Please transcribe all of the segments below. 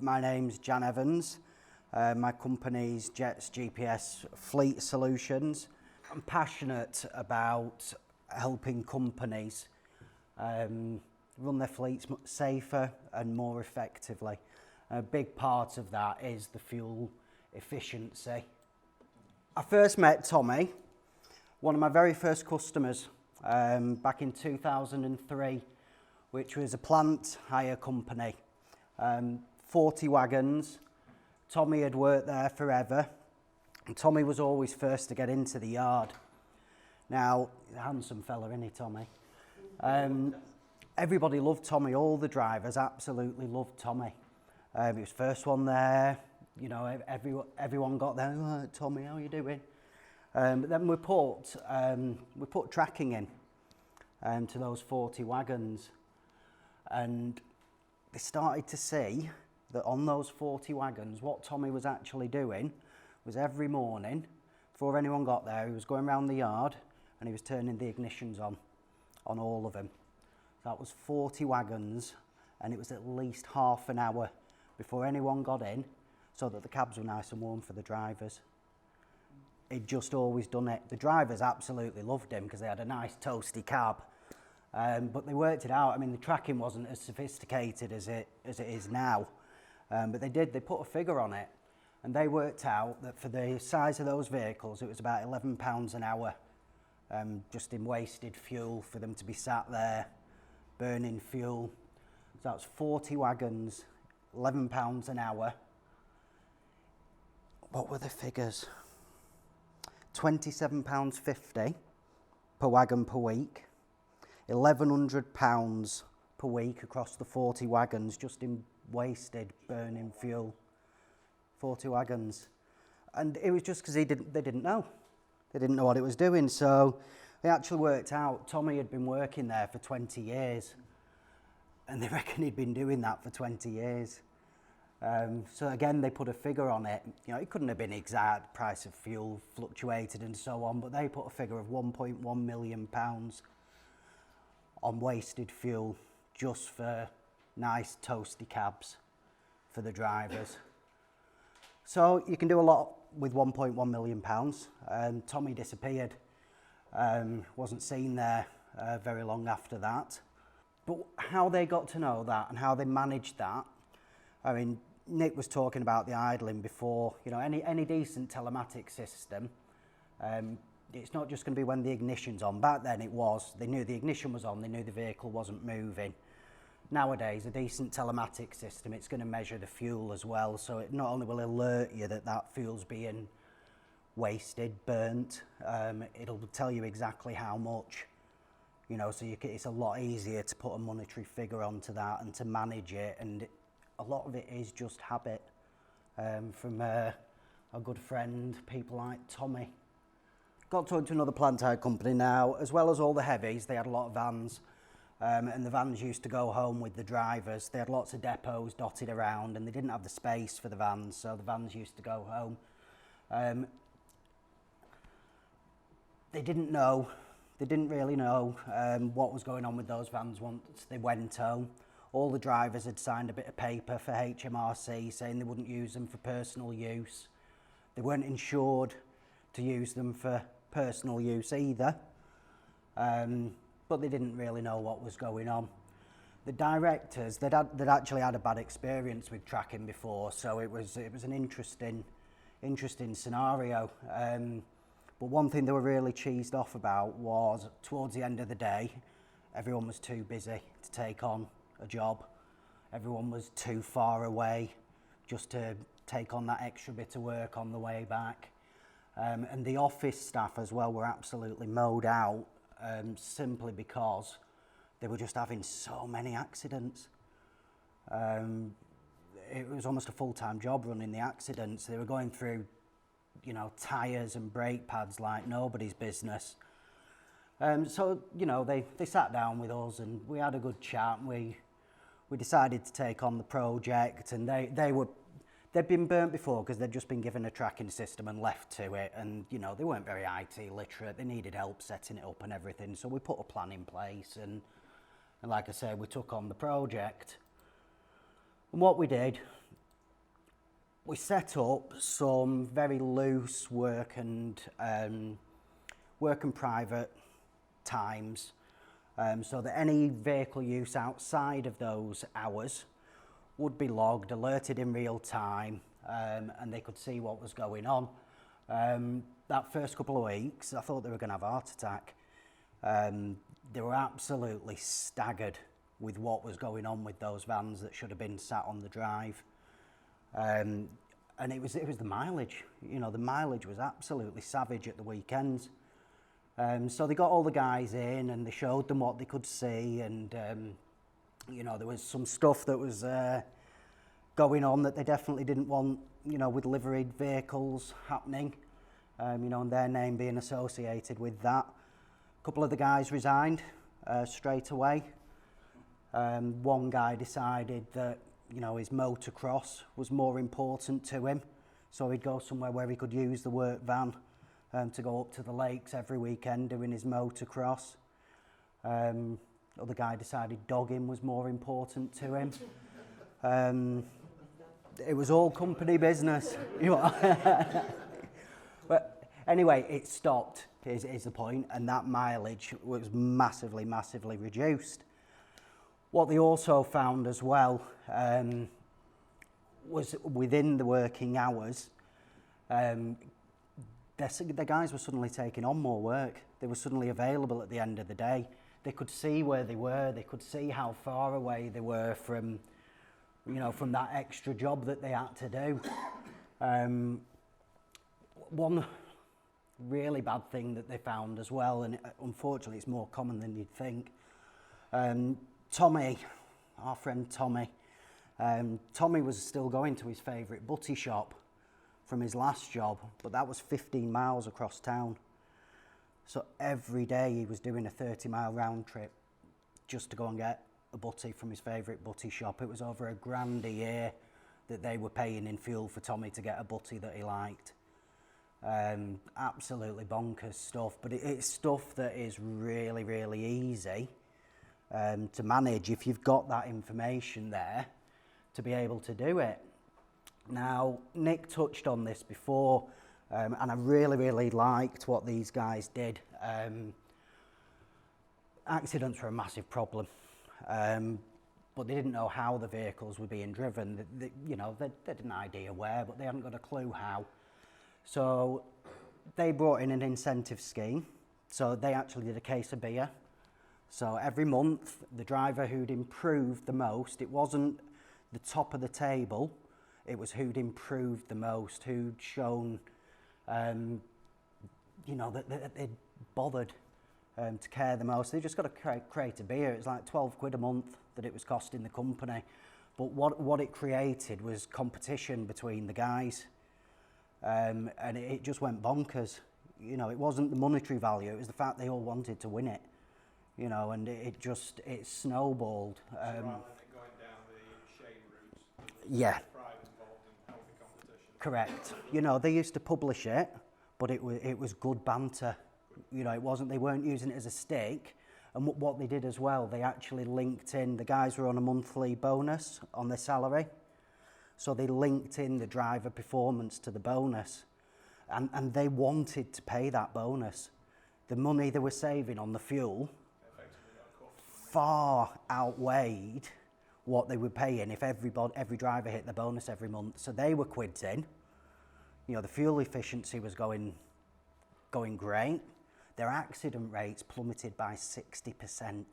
my name's Jan Evans. My company's Jets GPS Fleet Solutions. I'm passionate about helping companies run their fleets much safer and more effectively. A big part of that is the fuel efficiency. I first met Tommy, one of my very first customers, back in 2003, which was a plant hire company. 40 wagons. Tommy had worked there forever, and Tommy was always first to get into the yard. Now, he's a handsome fella, isn't he, Tommy? Everybody loved Tommy, all the drivers absolutely loved Tommy. He was first one there, you know, everyone got there, oh, Tommy, how are you doing? But then we put tracking in to those 40 wagons, and they started to see that on those 40 wagons, what Tommy was actually doing was every morning, before anyone got there, he was going around the yard and he was turning the ignitions on all of them. That was 40 wagons, and it was at least half an hour before anyone got in, so that the cabs were nice and warm for the drivers. He'd just always done it. The drivers absolutely loved him because they had a nice toasty cab. But they worked it out. I mean, the tracking wasn't as sophisticated as it is now. But they put a figure on it, and they worked out that for the size of those vehicles, it was about £11 an hour, just in wasted fuel for them to be sat there, burning fuel. So that's 40 wagons, £11 an hour. What were the figures? £27.50 per wagon per week, £1,100 per week across the 40 wagons, just in wasted burning fuel. 40 wagons. And it was just because they didn't know. They didn't know what it was doing. So they actually worked out, Tommy had been working there for 20 years. And they reckon he'd been doing that for 20 years. So again, they put a figure on it. You know, it couldn't have been exact, price of fuel fluctuated and so on, but they put a figure of £1.1 million on wasted fuel just for nice toasty cabs for the drivers. So you can do a lot with £1.1 million. Tommy disappeared, wasn't seen there very long after that. But how they got to know that and how they managed that, I mean, Nick was talking about the idling before. You know, any decent telematics system, it's not just going to be when the ignition's on. Back then it was. They knew the ignition was on, they knew the vehicle wasn't moving. Nowadays, a decent telematics system, it's going to measure the fuel as well, so it not only will alert you that that fuel's being wasted, burnt, it'll tell you exactly how much. You know, so it's a lot easier to put a monetary figure onto that and to manage it, and a lot of it is just habit from a good friend, people like Tommy. Got talking to another plant hire company now. As well as all the heavies, they had a lot of vans, and the vans used to go home with the drivers. They had lots of depots dotted around, and they didn't have the space for the vans, so the vans used to go home. They didn't really know what was going on with those vans once they went home. All the drivers had signed a bit of paper for HMRC saying they wouldn't use them for personal use. They weren't insured to use them for personal use either, but they didn't really know what was going on. The directors, they'd actually had a bad experience with tracking before, so it was an interesting scenario. But one thing they were really cheesed off about was, towards the end of the day, everyone was too busy to take on a job. Everyone was too far away just to take on that extra bit of work on the way back. And the office staff as well were absolutely mowed out, simply because they were just having so many accidents. It was almost a full-time job running the accidents. They were going through, you know, tyres and brake pads like nobody's business. So, you know, they sat down with us and we had a good chat, and we decided to take on the project, and they'd been burnt before because they'd just been given a tracking system and left to it, and, you know, they weren't very IT literate. They needed help setting it up and everything, so we put a plan in place, and like I say, we took on the project. And what we did, we set up some very loose work and private times, so that any vehicle use outside of those hours would be logged, alerted in real time, and they could see what was going on. That first couple of weeks, I thought they were going to have a heart attack. They were absolutely staggered with what was going on with those vans that should have been sat on the drive. And it was the mileage. You know, the mileage was absolutely savage at the weekends. So they got all the guys in and they showed them what they could see, and you know, there was some stuff that was going on that they definitely didn't want, you know, with liveried vehicles happening, you know, and their name being associated with that. A couple of the guys resigned straight away. One guy decided that, you know, his motocross was more important to him, so he'd go somewhere where he could use the work van to go up to the lakes every weekend doing his motocross. Other guy decided dogging was more important to him. It was all company business. You know. But anyway, it stopped, is the point, and that mileage was massively, massively reduced. What they also found as well was within the working hours, the guys were suddenly taking on more work. They were suddenly available at the end of the day. They could see where they were. They could see how far away they were from, you know, from that extra job that they had to do. One really bad thing that they found as well, and unfortunately it's more common than you'd think. Tommy, our friend Tommy, Tommy was still going to his favourite butty shop from his last job, but that was 15 miles across town. So every day he was doing a 30-mile round trip just to go and get a butty from his favourite butty shop. It was over $1,000 a year that they were paying in fuel for Tommy to get a butty that he liked. Absolutely bonkers stuff, but it's stuff that is really, really easy to manage if you've got that information there to be able to do it. Now, Nick touched on this before, and I really, really liked what these guys did. Accidents were a massive problem, but they didn't know how the vehicles were being driven. You know, they had an idea where, but they hadn't got a clue how. So they brought in an incentive scheme. So they actually did a case of beer. So every month, the driver who'd improved the most, it wasn't the top of the table, it was who'd improved the most, who'd shown, you know, that they'd bothered to care the most. They just got to create a beer. It was like 12 quid a month that it was costing the company. But what it created was competition between the guys. And it just went bonkers. You know, it wasn't the monetary value, it was the fact they all wanted to win it. You know, and it snowballed. So rather than it going down the shame route, yeah. Pride involved in healthy competition. Correct. You know, they used to publish it, but it was good banter. You know, they weren't using it as a stick. And what they did as well, they actually linked in, the guys were on a monthly bonus on their salary. So they linked in the driver performance to the bonus. And they wanted to pay that bonus. The money they were saving on the fuel far outweighed what they were paying if every driver hit the bonus every month. So they were quids in. You know, the fuel efficiency was going great. Their accident rates plummeted by 60%.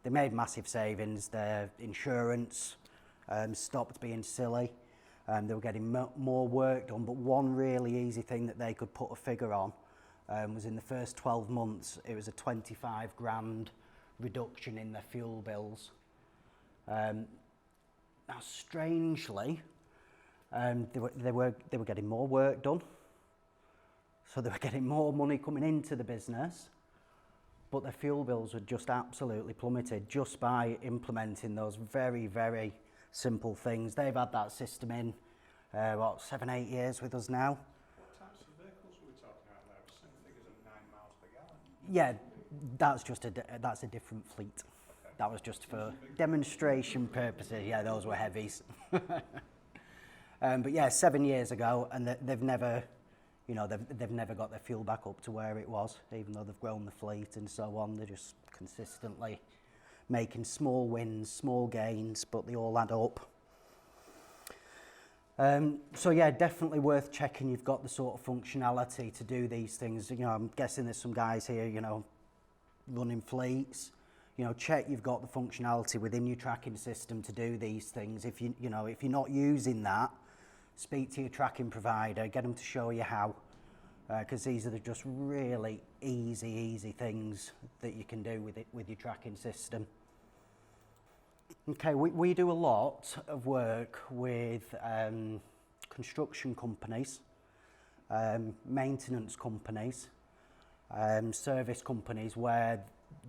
They made massive savings. Their insurance stopped being silly. They were getting more work done. But one really easy thing that they could put a figure on was in the first 12 months, it was a 25 grand reduction in their fuel bills. Now, strangely, they were getting more work done, so they were getting more money coming into the business, but their fuel bills had just absolutely plummeted just by implementing those very, very simple things. They've had that system in 7-8 years with us now. What types of vehicles were we talking about there? We're saying figures of 9 miles per gallon. Yeah, that's a different fleet. Okay. That was just for demonstration purposes. Yeah, those were heavies. But yeah, 7 years ago, and they've never, you know, they've never got their fuel back up to where it was, even though they've grown the fleet and so on. They're just consistently making small wins, small gains, but they all add up. So yeah, definitely worth checking you've got the sort of functionality to do these things. You know, I'm guessing there's some guys here, you know, running fleets. You know, check you've got the functionality within your tracking system to do these things. If you know, if you're not using that, speak to your tracking provider, get them to show you how, because these are just really easy things that you can do with your tracking system. Okay, we do a lot of work with construction companies, maintenance companies, service companies where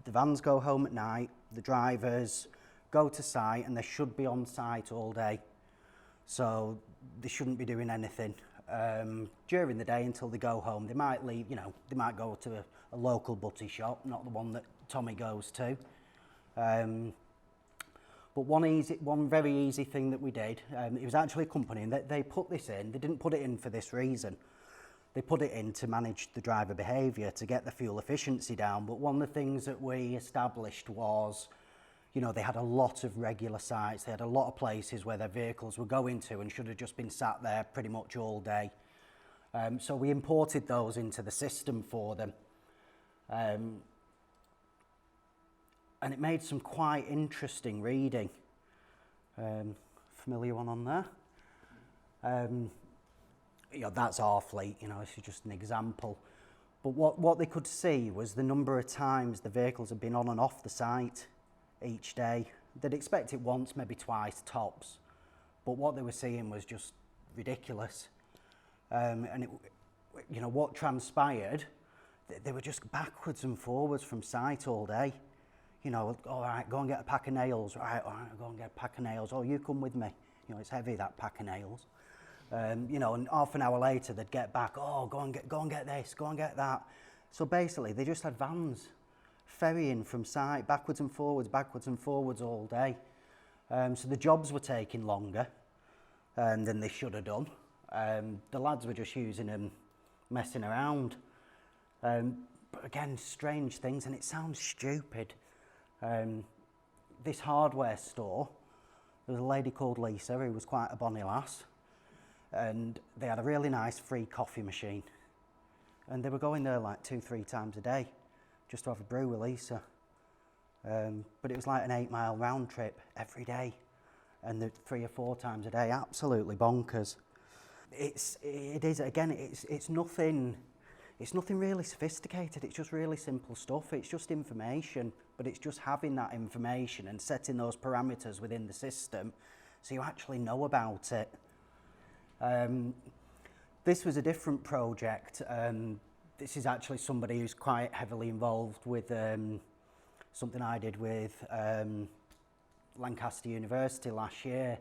the vans go home at night, the drivers go to site, and they should be on site all day. So they shouldn't be doing anything during the day until they go home. They might leave, you know, they might go to a local butty shop, not the one that Tommy goes to. But one very easy thing that we did, it was actually a company, and they put this in. They didn't put it in for this reason. They put it in to manage the driver behaviour, to get the fuel efficiency down. But one of the things that we established was, you know, they had a lot of regular sites. They had a lot of places where their vehicles were going to and should have just been sat there pretty much all day. So we imported those into the system for them. And it made some quite interesting reading. Familiar one on there? You know, that's our fleet, you know, this is just an example. But what they could see was the number of times the vehicles had been on and off the site each day. They'd expect it once, maybe twice tops. But what they were seeing was just ridiculous. And it, you know, what transpired, they were just backwards and forwards from site all day. You know, all right, go and get a pack of nails. Right, all right, go and get a pack of nails. Oh, you come with me. You know, it's heavy, that pack of nails. You know, and half an hour later they'd get back. Oh, go and get this, go and get that. So basically, they just had vans ferrying from site backwards and forwards all day. So the jobs were taking longer than they should have done. The lads were just using them, messing around. But again, strange things, and it sounds stupid. This hardware store, there was a lady called Lisa who was quite a bonny lass, and they had a really nice free coffee machine, and they were going there like 2-3 times a day just to have a brew with Lisa. But it was like an 8-mile round trip every day, and 3 or 4 times a day. Absolutely bonkers. It is again. It's nothing really sophisticated. It's just really simple stuff. It's just information, but it's just having that information and setting those parameters within the system so you actually know about it. This was a different project. This is actually somebody who's quite heavily involved with something I did with Lancaster University last year.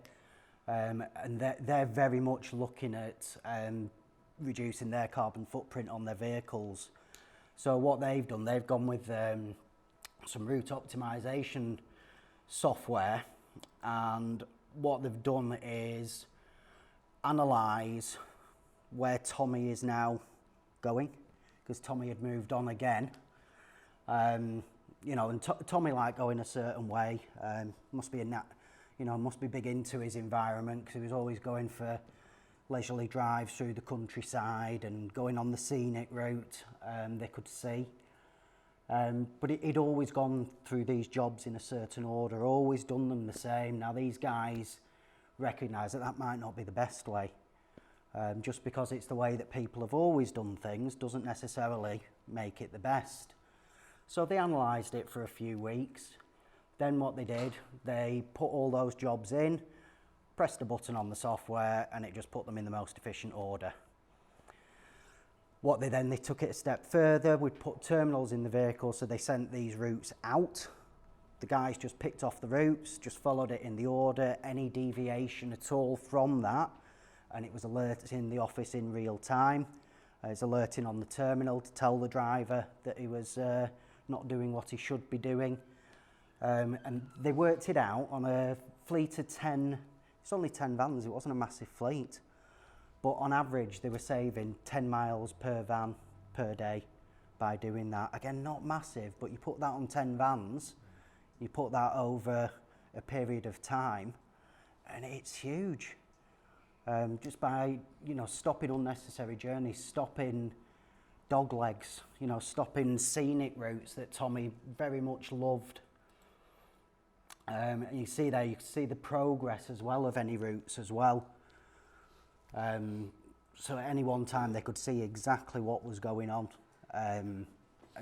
And they're very much looking at reducing their carbon footprint on their vehicles. So what they've done, they've gone with some route optimisation software, and what they've done is analyse where Tommy is now going, because Tommy had moved on again. You know, and Tommy liked going a certain way. Must be must be big into his environment, because he was always going for leisurely drives through the countryside and going on the scenic route they could see. But he'd always gone through these jobs in a certain order, always done them the same. Now these guys recognise that might not be the best way. Just because it's the way that people have always done things doesn't necessarily make it the best. So they analysed it for a few weeks. Then what they did, they put all those jobs in, pressed a button on the software, and it just put them in the most efficient order. They took it a step further. We put terminals in the vehicle, so they sent these routes out. The guys just picked off the routes, just followed it in the order, any deviation at all from that, and it was alerting the office in real time. It was alerting on the terminal to tell the driver that he was not doing what he should be doing. And they worked it out on a fleet of 10 It's only 10 vans, it wasn't a massive fleet. But on average, they were saving 10 miles per van per day by doing that. Again, not massive, but you put that on 10 vans, you put that over a period of time, and it's huge. Just by, stopping unnecessary journeys, stopping dog legs, stopping scenic routes that Tommy very much loved. And you see there, you can see the progress as well of any routes as well. So at any one time they could see exactly what was going on, and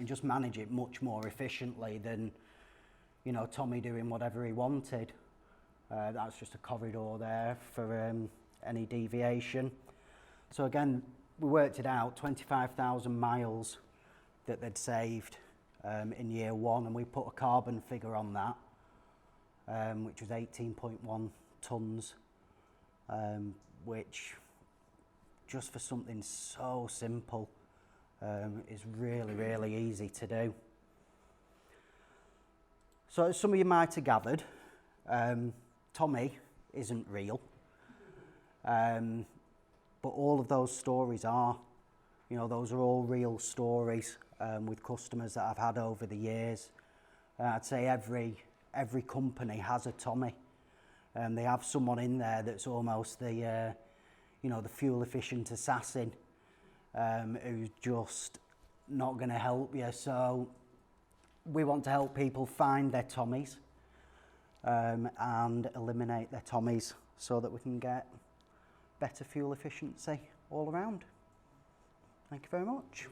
just manage it much more efficiently than, Tommy doing whatever he wanted. That's just a corridor there for any deviation. So again, we worked it out, 25,000 miles that they'd saved in year one, and we put a carbon figure on that, which was 18.1 tonnes, which just for something so simple is really, really easy to do. So as some of you might have gathered, Tommy isn't real. But all of those stories are, those are all real stories with customers that I've had over the years. I'd say every company has a Tommy. They have someone in there that's almost the fuel efficient assassin who's just not going to help you. So we want to help people find their Tommies and eliminate their Tommies so that we can get better fuel efficiency all around. Thank you very much.